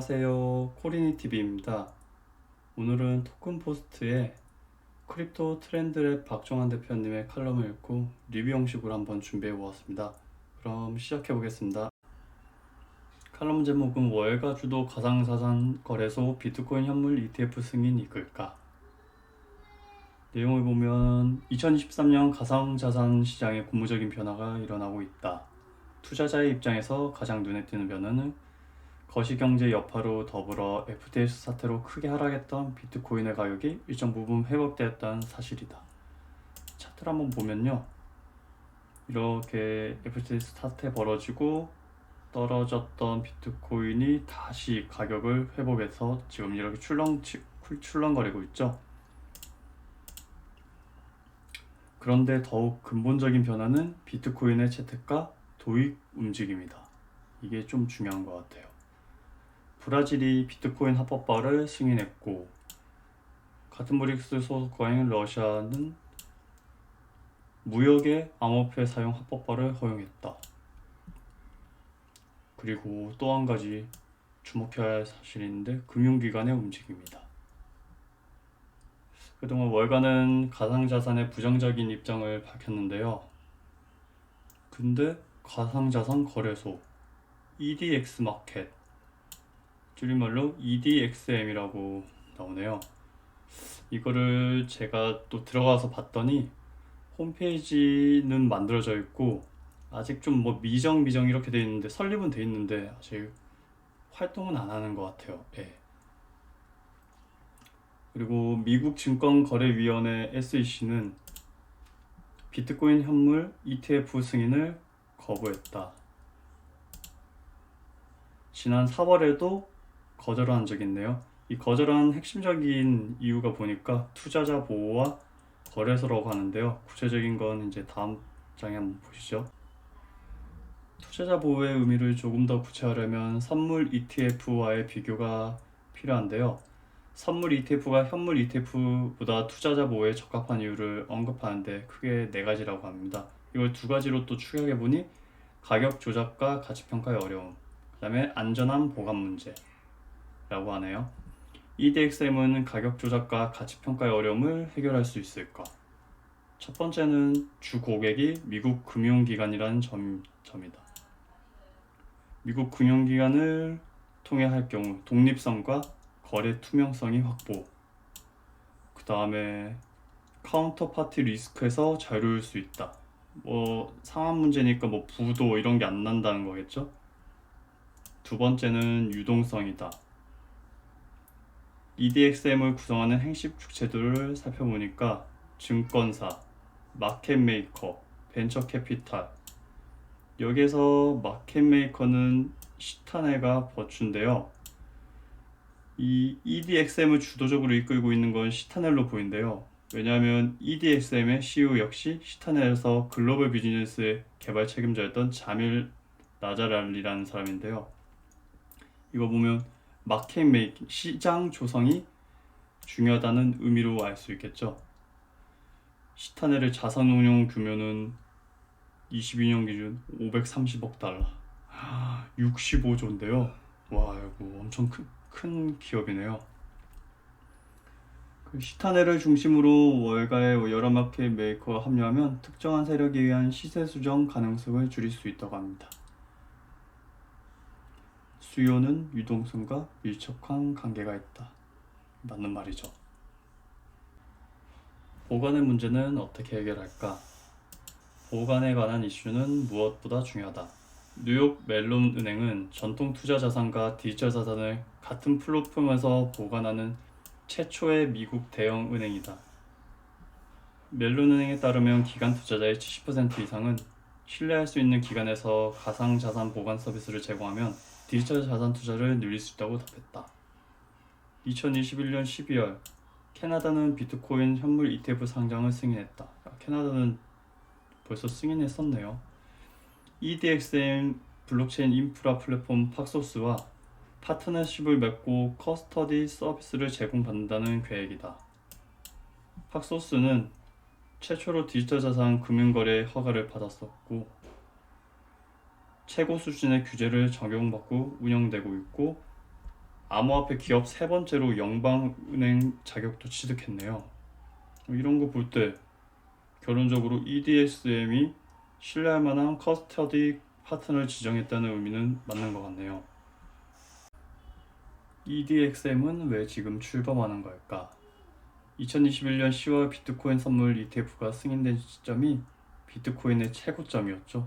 안녕하세요. 코리니TV입니다. 오늘은 토큰포스트에 크립토 트렌드랩 박종환 대표님의 칼럼을 읽고 리뷰 형식으로 한번 준비해 보았습니다. 그럼 시작해 보겠습니다. 칼럼 제목은 월가 주도 가상자산 거래소 비트코인 현물 ETF 승인 이끌까? 내용을 보면 2023년 가상자산 시장에 고무적인 변화가 일어나고 있다. 투자자의 입장에서 가장 눈에 띄는 변화는 거시경제 여파로 더불어 FTX 사태로 크게 하락했던 비트코인의 가격이 일정 부분 회복되었다는 사실이다. 차트를 한번 보면요, 이렇게 FTX 사태 벌어지고 떨어졌던 비트코인이 다시 가격을 회복해서 지금 이렇게 출렁거리고 있죠. 그런데 더욱 근본적인 변화는 비트코인의 채택과 도입 움직임이다. 이게 좀 중요한 것 같아요. 브라질이 비트코인 합법화를 승인했고, 같은 브릭스 소속국가인 러시아는 무역의 암호화폐 사용 합법화를 허용했다. 그리고 또 한 가지 주목해야 할 사실이 있는데, 금융기관의 움직임이다. 그동안 월가는 가상자산의 부정적인 입장을 밝혔는데요. 근데 가상자산 거래소 EDX 마켓, 줄임말로 EDXM이라고 나오네요. 이거를 제가 또 들어가서 봤더니 홈페이지는 만들어져 있고 아직 좀 뭐 미정 이렇게 돼 있는데, 설립은 돼 있는데 아직 활동은 안 하는 것 같아요. 예. 그리고 미국 증권거래위원회 SEC는 비트코인 현물 ETF 승인을 거부했다. 지난 4월에도 거절한 적이 있네요. 이 거절한 핵심적인 이유가 보니까 투자자 보호와 거래소라고 하는데요. 구체적인 건 이제 다음 장에 한번 보시죠. 투자자 보호의 의미를 조금 더 구체화하려면 선물 ETF와의 비교가 필요한데요. 선물 ETF가 현물 ETF보다 투자자 보호에 적합한 이유를 언급하는데 크게 네 가지라고 합니다. 이걸 두 가지로 또 추격해보니 가격 조작과 가치평가의 어려움, 그 다음에 안전한 보관 문제라고 하네요. EDXM은 가격 조작과 가치평가의 어려움을 해결할 수 있을까? 첫 번째는 주 고객이 미국 금융기관이라는 점이다. 미국 금융기관을 통해 할 경우 독립성과 거래 투명성이 확보, 그 다음에 카운터파티 리스크에서 자유로울 수 있다. 뭐 상한 문제니까 뭐 부도 이런 게 안 난다는 거겠죠. 두 번째는 유동성이다. EDXM을 구성하는 행식 주체들을 살펴보니까 증권사, 마켓메이커, 벤처캐피탈, 여기에서 마켓메이커는 시타네가 버추인데요. 이 EDXM을 주도적으로 이끌고 있는 건 시타넬로 보이는데요. 왜냐하면 EDXM의 CEO 역시 시타넬에서 글로벌 비즈니스의 개발 책임자였던 자밀 나자랄리라는 사람인데요. 이거 보면 마켓메이킹, 시장 조성이 중요하다는 의미로 알 수 있겠죠. 시타넬의 자산운용 규모는 22년 기준 530억 달러, 65조인데요. 와, 이거 엄청 큰 기업이네요. 그 시타넬을 중심으로 월가의 여러 마켓 메이커가 합류하면 특정한 세력에 의한 시세 수정 가능성을 줄일 수 있다고 합니다. 수요는 유동성과 밀접한 관계가 있다. 맞는 말이죠. 보관의 문제는 어떻게 해결할까? 보관에 관한 이슈는 무엇보다 중요하다. 뉴욕 멜론 은행은 전통 투자 자산과 디지털 자산을 같은 플랫폼에서 보관하는 최초의 미국 대형 은행이다. 멜론 은행에 따르면 기관 투자자의 70% 이상은 신뢰할 수 있는 기관에서 가상 자산 보관 서비스를 제공하면 디지털 자산 투자를 늘릴 수 있다고 답했다. 2021년 12월 캐나다는 비트코인 현물 ETF 상장을 승인했다. 캐나다는 벌써 승인했었네요. EDXM 블록체인 인프라 플랫폼 팍소스와 파트너십을 맺고 커스터디 서비스를 제공받는다는 계획이다. 팍소스는 최초로 디지털 자산 금융거래 허가를 받았었고 최고 수준의 규제를 적용받고 운영되고 있고, 암호화폐 기업 세 번째로 영방은행 자격도 취득했네요. 이런 거 볼 때 결론적으로 EDXM이 신뢰할 만한 커스터디 파트너를 지정했다는 의미는 맞는 것 같네요. EDXM은 왜 지금 출범하는 걸까? 2021년 10월 비트코인 선물 ETF가 승인된 시점이 비트코인의 최고점이었죠.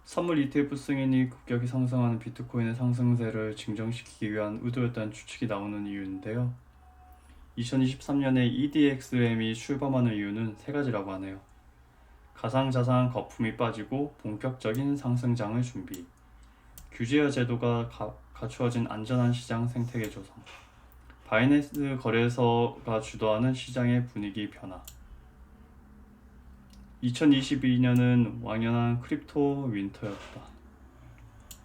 선물 ETF 승인이 급격히 상승하는 비트코인의 상승세를 진정시키기 위한 의도였다는 추측이 나오는 이유인데요. 2023년에 EDXM이 출범하는 이유는 세 가지라고 하네요. 가상자산 거품이 빠지고 본격적인 상승장을 준비, 규제와 제도가 갖추어진 안전한 시장 생태계 조성, 바이낸스 거래소가 주도하는 시장의 분위기 변화. 2022년은 완연한 크립토 윈터였다.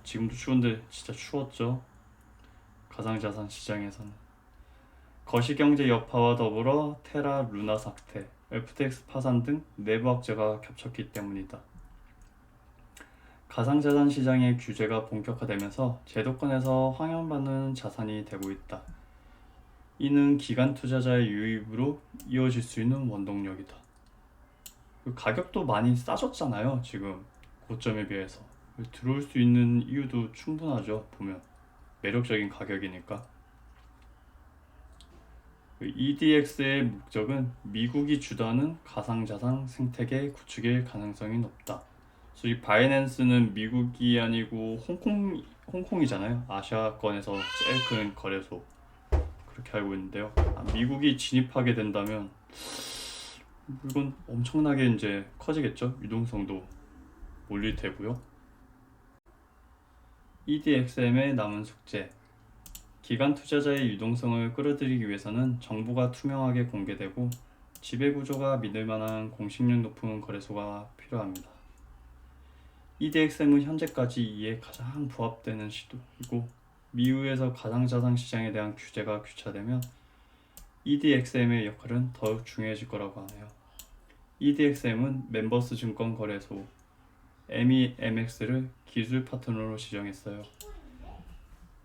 지금도 추운데 진짜 추웠죠. 가상자산 시장에서는 거시경제 여파와 더불어 테라 루나 사태, FTX 파산 등 내부 악재가 겹쳤기 때문이다. 가상자산 시장의 규제가 본격화되면서 제도권에서 환영받는 자산이 되고 있다. 이는 기관 투자자의 유입으로 이어질 수 있는 원동력이다. 가격도 많이 싸졌잖아요. 지금 고점에 비해서 들어올 수 있는 이유도 충분하죠. 보면 매력적인 가격이니까. EDX의 목적은 미국이 주도하는 가상자산 생태계 구축일 가능성이 높다. 이 바이낸스는 미국이 아니고 홍콩이잖아요. 아시아권에서 제일 큰 거래소, 그렇게 알고 있는데요. 미국이 진입하게 된다면 이건 엄청나게 이제 커지겠죠. 유동성도 몰릴 테고요. EDXM의 남은 숙제. 기관 투자자의 유동성을 끌어들이기 위해서는 정보가 투명하게 공개되고 지배구조가 믿을만한 공식력 높은 거래소가 필요합니다. EDXM은 현재까지 이에 가장 부합되는 시도이고, 미국에서 가상자산 시장에 대한 규제가 교차되면 EDXM의 역할은 더욱 중요해질 거라고 하네요. EDXM은 멤버스 증권 거래소 MEMX를 기술 파트너로 지정했어요.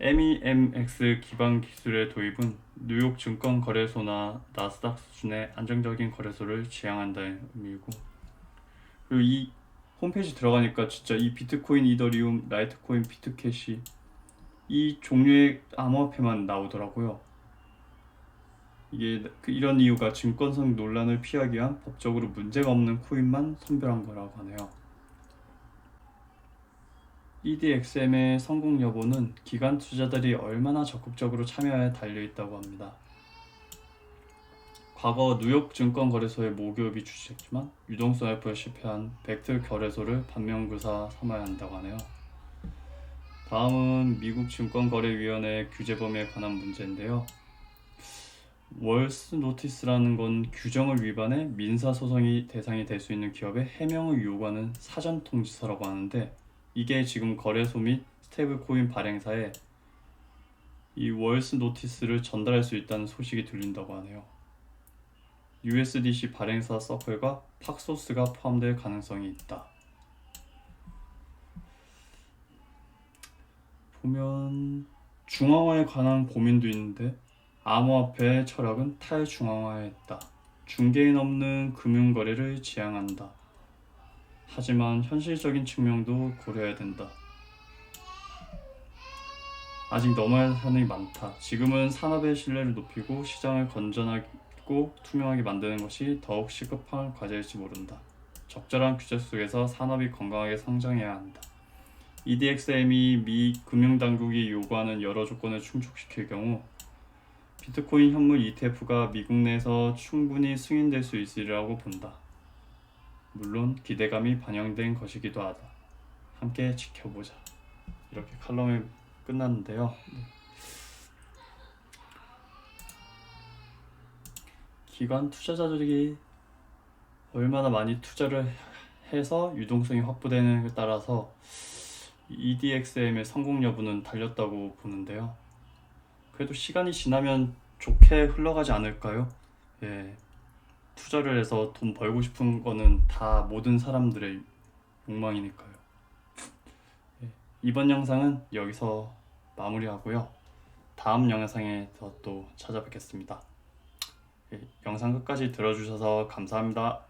MEMX 기반 기술의 도입은 뉴욕 증권 거래소나 나스닥 수준의 안정적인 거래소를 지향한다는 의미고, 그리고 이 홈페이지 들어가니까 진짜 이 비트코인, 이더리움, 라이트코인, 비트캐시 이 종류의 암호화폐만 나오더라고요. 이게 이런 이유가 증권성 논란을 피하기 위한 법적으로 문제가 없는 코인만 선별한 거라고 하네요. EDXM의 성공 여부는 기관 투자자들이 얼마나 적극적으로 참여에 달려있다고 합니다. 과거 뉴욕 증권거래소의 모기업이 주식했지만 유동성 IPO에 실패한 벡터 거래소를 반면교사 삼아야 한다고 하네요. 다음은 미국 증권거래위원회 규제 범위에 관한 문제인데요. 월스 노티스라는 건 규정을 위반해 민사소송이 대상이 될 수 있는 기업의 해명을 요구하는 사전 통지서라고 하는데, 이게 지금 거래소 및 스테이블코인 발행사에 이 월스 노티스를 전달할 수 있다는 소식이 들린다고 하네요. USDC 발행사 서클과 팍소스가 포함될 가능성이 있다. 보면 중앙화에 관한 고민도 있는데, 암호화폐의 철학은 탈중앙화했다. 중개인 없는 금융거래를 지향한다. 하지만 현실적인 측면도 고려해야 된다. 아직 넘어야 할 산이 많다. 지금은 산업의 신뢰를 높이고 시장을 건전하고 투명하게 만드는 것이 더욱 시급한 과제일지 모른다. 적절한 규제 속에서 산업이 건강하게 성장해야 한다. EDXM이 미 금융당국이 요구하는 여러 조건을 충족시킬 경우 비트코인 현물 ETF가 미국 내에서 충분히 승인될 수 있으리라고 본다. 물론 기대감이 반영된 것이기도 하다. 함께 지켜보자. 이렇게 칼럼이 끝났는데요. 기관 투자자들이 얼마나 많이 투자를 해서 유동성이 확보되는에 따라서 EDXM의 성공 여부는 달렸다고 보는데요. 그래도 시간이 지나면 좋게 흘러가지 않을까요? 예, 투자를 해서 돈 벌고 싶은 거는 다 모든 사람들의 욕망이니까요. 예, 이번 영상은 여기서 마무리하고요. 다음 영상에서 또 찾아뵙겠습니다. 예, 영상 끝까지 들어주셔서 감사합니다.